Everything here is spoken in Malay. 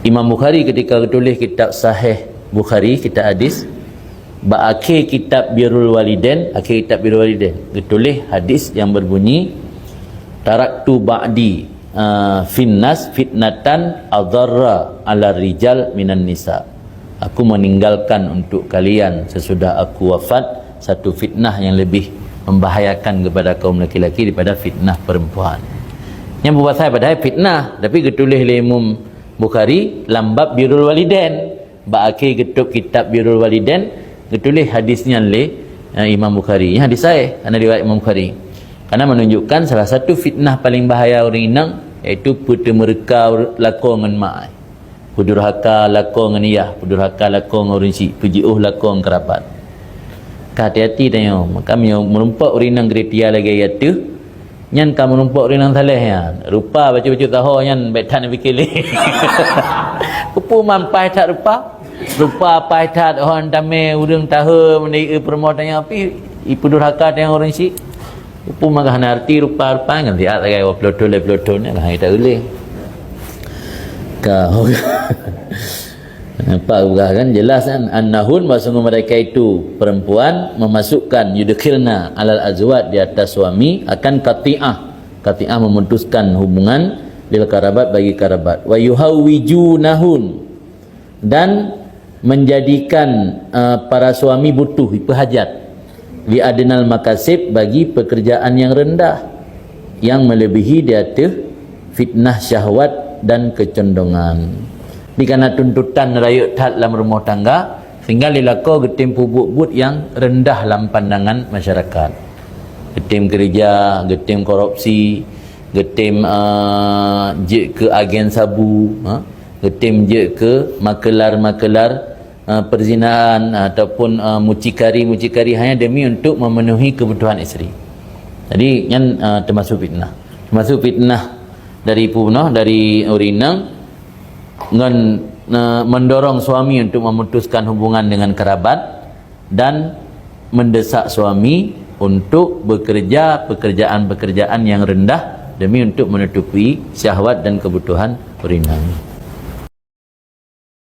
Imam Bukhari ketika tulis kitab Sahih Bukhari, kitab hadis, akhir kitab Birrul Walidain, akhir kitab Birrul Walidain ditulis hadis yang berbunyi taraktu ba'di finnas fitnatan adharra ala rijal minan nisa. Aku meninggalkan untuk kalian sesudah aku wafat satu fitnah yang lebih membahayakan kepada kaum lelaki daripada fitnah perempuan. Yang buat saya padahal fitnah, tapi ditulis oleh Imam Bukhari lambab Birrul Walidain, akhir getub kitab Birrul Walidain ditulis hadisnya oleh Imam Bukhari. Ini hadis saya kerana riwayat Imam Bukhari, kerana menunjukkan salah satu fitnah paling bahaya orang inang iaitu putu mereka lakon dengan mak, pudurhaka lakon dengan iyah, pudurhaka lakon dengan orang si, pujiuh lakon kerabat. Hati-hati tanya, maka merumpak orang inang kritia lagi iaitu nyan kamu merumpak orang inang saleh ya, rupa baca-baca tahu nyan baik tak nak fikir leh. Kupu mampai tak rupa apa tak orang tamai urang tahu menaik permodannya api ipu durhaka dengan orang si. Kupu maka hana arti rupa-rupa kan dia lagi pelotol lah tak boleh. Kau nampak juga kan jelas kan annahun maksudnya mereka itu perempuan memasukkan yudkhilna alal azwaj di atas suami akan qati'ah memutuskan hubungan lil karabat bagi karabat wa yuhawwijunahun dan menjadikan para suami butuh berhajat li adnal makasib bagi pekerjaan yang rendah yang melebihi di atas fitnah syahwat dan kecondongan. Dikana tuntutan rayut tat dalam rumah tangga sehingga lilako getim pubut-but yang rendah dalam pandangan masyarakat. Getim kerja, getim korupsi, getim je ke agen sabu, getim je ke makelar-makelar perzinahan ataupun mucikari hanya demi untuk memenuhi kebutuhan isteri. Jadi yang termasuk fitnah. Termasuk fitnah dari punah, dari urinang dengan mendorong suami untuk memutuskan hubungan dengan kerabat dan mendesak suami untuk bekerja pekerjaan-pekerjaan yang rendah demi untuk menutupi syahwat dan kebutuhan urinang.